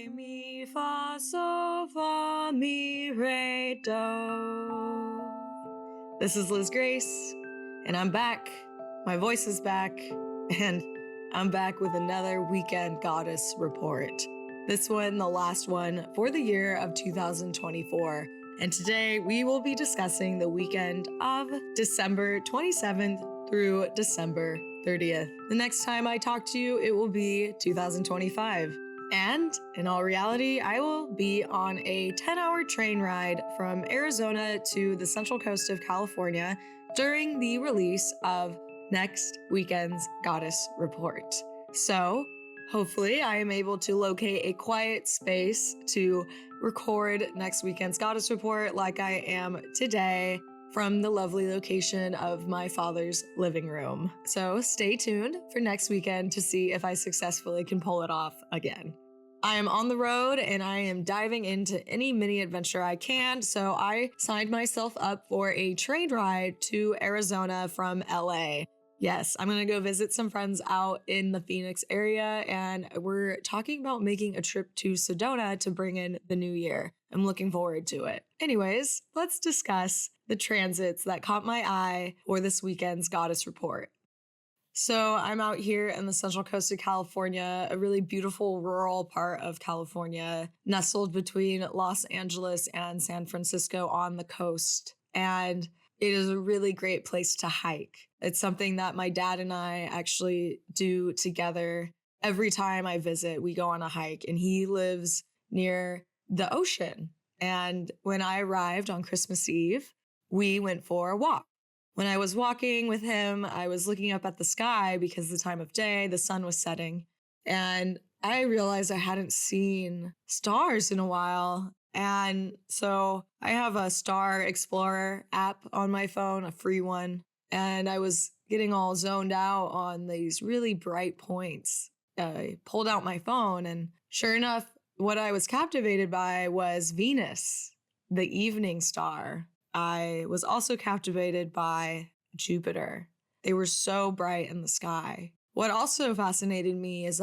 mi, fa, sol, fa, mi, re, do. This is Liz Grace, and I'm back. My voice is back, and I'm back with another Weekend Goddess Report. This one, the last one for the year of 2024. And today we will be discussing the weekend of December 27th through December 30th. The next time I talk to you, it will be 2025. And in all reality, I will be on a 10-hour train ride from Arizona to the central coast of California during the release of next weekend's Goddess Report. So hopefully I am able to locate a quiet space to record next weekend's Goddess Report like I am today from the lovely location of my father's living room. So stay tuned for next weekend to see if I successfully can pull it off again. I am on the road and I am diving into any mini adventure I can, so I signed myself up for a train ride to Arizona from LA. Yes, I'm gonna go visit some friends out in the Phoenix area, and we're talking about making a trip to Sedona to bring in the new year. I'm looking forward to it. Anyways, let's discuss the transits that caught my eye for this weekend's Goddess Report. So I'm out here in the central coast of California, a really beautiful rural part of California, nestled between Los Angeles and San Francisco on the coast. And it is a really great place to hike. It's something that my dad and I actually do together. Every time I visit, we go on a hike, and he lives near the ocean. And when I arrived on Christmas Eve, we went for a walk. When I was walking with him, I was looking up at the sky because the time of day, the sun was setting. And I realized I hadn't seen stars in a while. And so I have a Star Explorer app on my phone, a free one. And I was getting all zoned out on these really bright points. I pulled out my phone, and sure enough, what I was captivated by was Venus, the evening star. I was also captivated by Jupiter. They were so bright in the sky. What also fascinated me is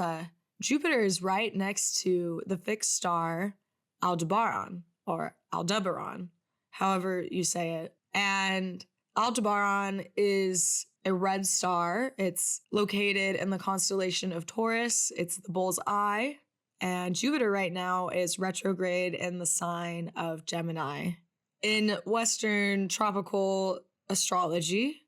Jupiter is right next to the fixed star Aldebaran, or Aldebaran, however you say it. And Aldebaran is a red star. It's located in the constellation of Taurus. It's the bull's eye. And Jupiter right now is retrograde in the sign of Gemini. In Western tropical astrology,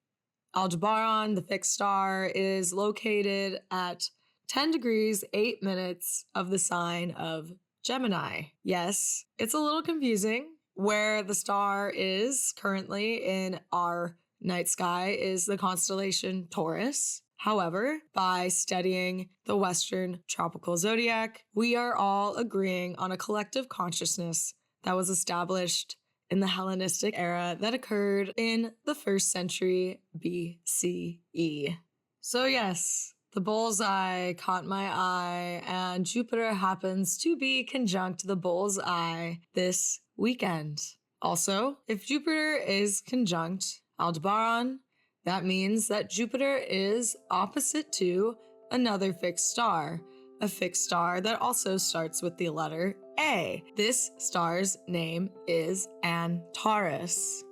Aldebaran, the fixed star, is located at 10 degrees 8 minutes of the sign of Gemini. Yes, it's a little confusing. Where the star is currently in our night sky is the constellation Taurus. However, by studying the Western tropical zodiac, we are all agreeing on a collective consciousness that was established in the Hellenistic era that occurred in the 1st century BCE. So yes, the bullseye caught my eye, and Jupiter happens to be conjunct the bull's eye this weekend. Also, if Jupiter is conjunct Aldebaran, that means that Jupiter is opposite to another fixed star, a fixed star that also starts with the letter A. This star's name is Antares.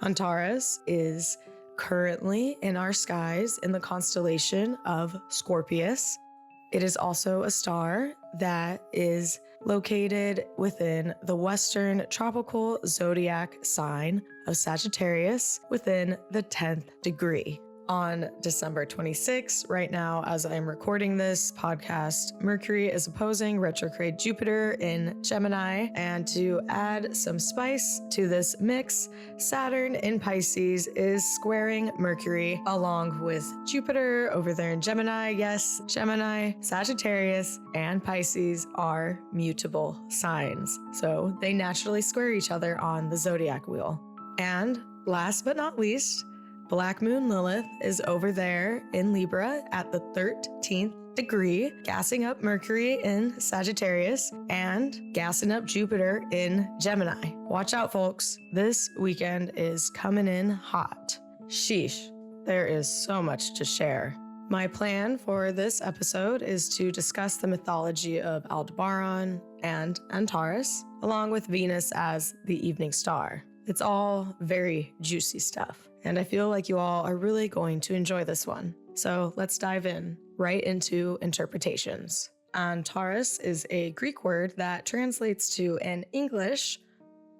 Antares is currently in our skies in the constellation of Scorpius. It is also a star that is located within the Western tropical zodiac sign of Sagittarius within the 10th degree. On December 26th, right now, as I'm recording this podcast, Mercury is opposing retrograde Jupiter in Gemini. And to add some spice to this mix, Saturn in Pisces is squaring Mercury along with Jupiter over there in Gemini. Yes, Gemini, Sagittarius, and Pisces are mutable signs, so they naturally square each other on the zodiac wheel. And last but not least, Black Moon Lilith is over there in Libra at the 13th degree, gassing up Mercury in Sagittarius and gassing up Jupiter in Gemini. Watch out, folks. This weekend is coming in hot. Sheesh, there is so much to share. My plan for this episode is to discuss the mythology of Aldebaran and Antares, along with Venus as the evening star. It's all very juicy stuff, and I feel like you all are really going to enjoy this one. So let's dive in, right into interpretations. Antares is a Greek word that translates to, in English,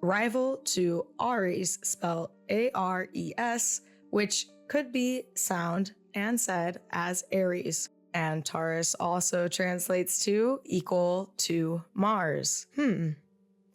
rival to Ares, spelled A-R-E-S, which could be sound and said as Aries. Antares also translates to equal to Mars.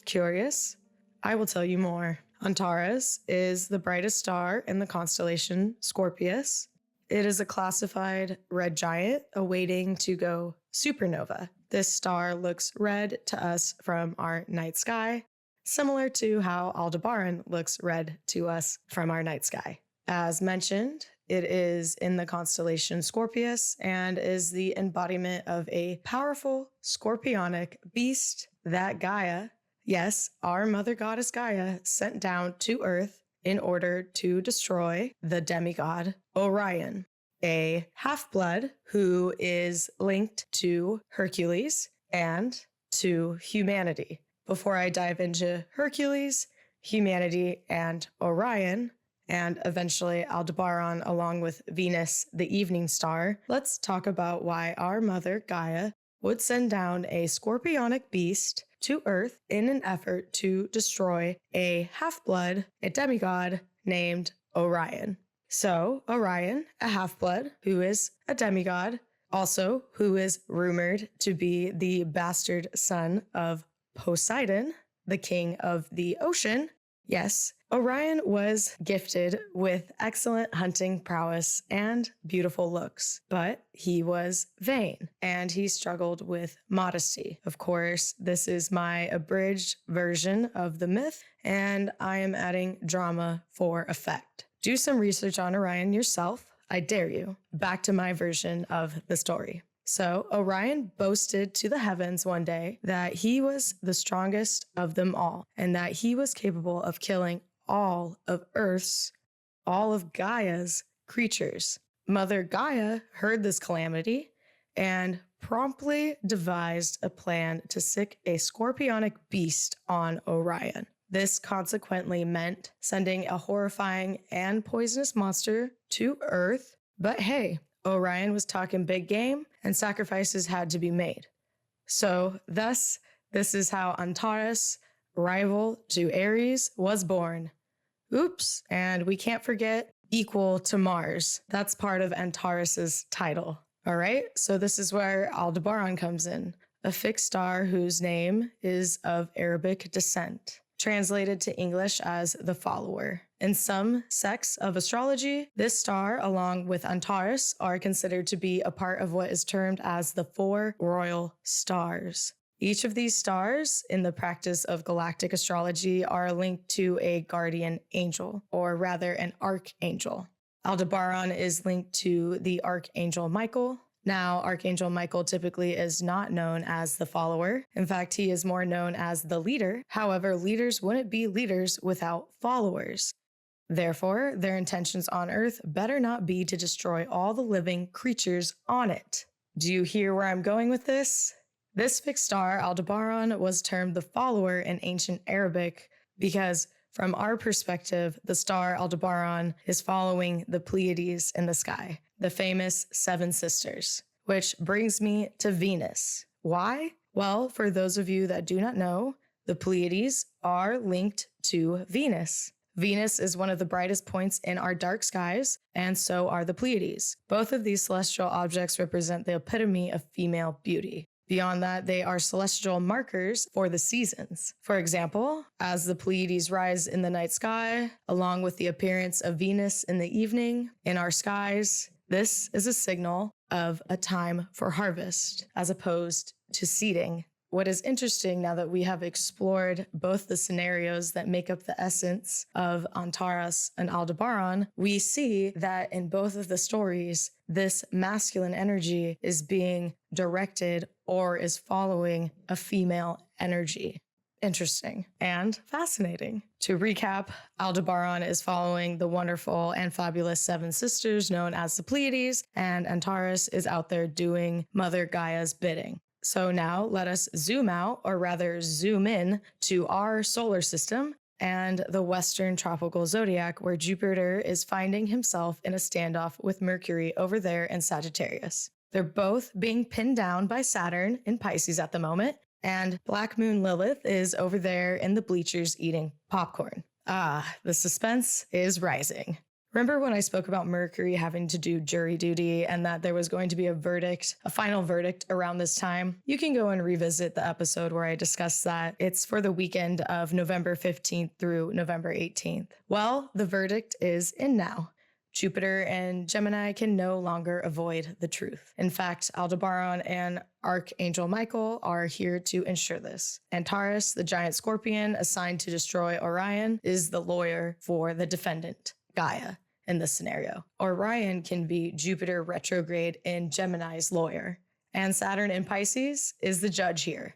Curious? I will tell you more. Antares is the brightest star in the constellation Scorpius. It is a classified red giant awaiting to go supernova. This star looks red to us from our night sky, similar to how Aldebaran looks red to us from our night sky. As mentioned, it is in the constellation Scorpius and is the embodiment of a powerful scorpionic beast that Gaia, yes, our mother goddess Gaia, sent down to Earth in order to destroy the demigod Orion, a half-blood who is linked to Hercules and to humanity. Before I dive into Hercules, humanity, and Orion, and eventually Aldebaran along with Venus, the evening star, let's talk about why our mother Gaia would send down a scorpionic beast to Earth in an effort to destroy a half-blood, a demigod named Orion. So, Orion, a half-blood, who is a demigod, also who is rumored to be the bastard son of Poseidon, the king of the ocean. Yes, Orion was gifted with excellent hunting prowess and beautiful looks, but he was vain and he struggled with modesty. Of course, this is my abridged version of the myth, and I am adding drama for effect. Do some research on Orion yourself, I dare you. Back to my version of the story. So Orion boasted to the heavens one day that he was the strongest of them all, and that he was capable of killing all of Earth's, all of Gaia's creatures. Mother Gaia heard this calamity and promptly devised a plan to sick a scorpionic beast on Orion. This consequently meant sending a horrifying and poisonous monster to Earth. But hey, Orion was talking big game and sacrifices had to be made. So thus, this is how Antares, rival to Ares, was born. Oops, and we can't forget equal to Mars. That's part of Antares's title. All right, so this is where Aldebaran comes in, a fixed star whose name is of Arabic descent, translated to English as the follower. In some sects of astrology, this star, along with Antares, are considered to be a part of what is termed as the four royal stars. Each of these stars, in the practice of galactic astrology, are linked to a guardian angel, or rather an archangel. Aldebaran is linked to the archangel Michael. Now, Archangel Michael typically is not known as the follower. In fact, he is more known as the leader. However, leaders wouldn't be leaders without followers. Therefore, their intentions on Earth better not be to destroy all the living creatures on it. Do you hear where I'm going with this? This fixed star, Aldebaran, was termed the follower in ancient Arabic because, from our perspective, the star Aldebaran is following the Pleiades in the sky, the famous seven sisters, which brings me to Venus. Why? Well, for those of you that do not know, the Pleiades are linked to Venus. Venus is one of the brightest points in our dark skies, and so are the Pleiades. Both of these celestial objects represent the epitome of female beauty. Beyond that, they are celestial markers for the seasons. For example, as the Pleiades rise in the night sky, along with the appearance of Venus in the evening in our skies, this is a signal of a time for harvest, as opposed to seeding. What is interesting now that we have explored both the scenarios that make up the essence of Antares and Aldebaran, we see that in both of the stories, this masculine energy is being directed or is following a female energy. interesting and fascinating. To recap, Aldebaran is following the wonderful and fabulous seven sisters known as the Pleiades, and Antares is out there doing Mother Gaia's bidding. So now let us zoom out, or rather zoom in, to our solar system and the Western tropical zodiac, where Jupiter is finding himself in a standoff with Mercury over there in Sagittarius. They're both being pinned down by Saturn in Pisces at the moment, and Black Moon Lilith is over there in the bleachers eating popcorn. The suspense is rising. Remember when I spoke about Mercury having to do jury duty and that there was going to be a final verdict around this time? You can go and revisit the episode where I discussed that. It's for the weekend of November 15th through November 18th. Well, the verdict is in now. Jupiter and Gemini can no longer avoid the truth. In fact, Aldebaran and Archangel Michael are here to ensure this. Antares, the giant scorpion assigned to destroy Orion, is the lawyer for the defendant, Gaia, in this scenario. Orion can be Jupiter retrograde in Gemini's lawyer, and Saturn in Pisces is the judge here.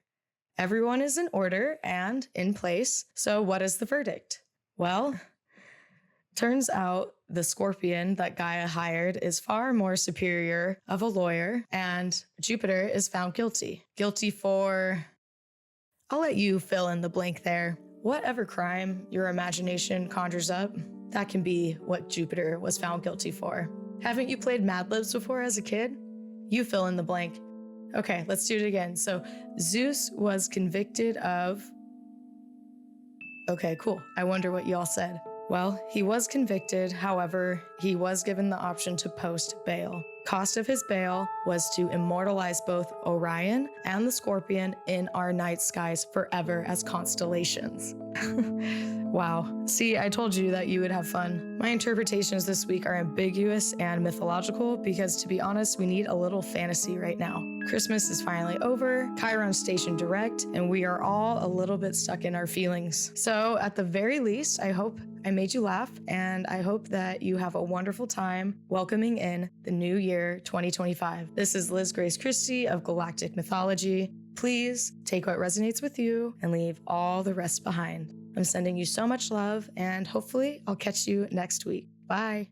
Everyone is in order and in place, so what is the verdict? Well, turns out the scorpion that Gaia hired is far more superior of a lawyer, and Jupiter is found guilty. Guilty for... I'll let you fill in the blank there. Whatever crime your imagination conjures up, that can be what Jupiter was found guilty for. Haven't you played Mad Libs before as a kid? You fill in the blank. Okay, let's do it again. So Zeus was convicted of... Okay, cool. I wonder what y'all said. Well, he was convicted, however, he was given the option to post bail. Cost of his bail was to immortalize both Orion and the Scorpion in our night skies forever as constellations. Wow. See, I told you that you would have fun. My interpretations this week are ambiguous and mythological because, to be honest, we need a little fantasy right now. Christmas is finally over, Chiron Station Direct, and we are all a little bit stuck in our feelings. So at the very least, I hope I made you laugh, and I hope that you have a wonderful time welcoming in the new year 2025. This is Lizz Grace Christie of Galactic Mythology. Please take what resonates with you and leave all the rest behind. I'm sending you so much love, and hopefully I'll catch you next week. Bye.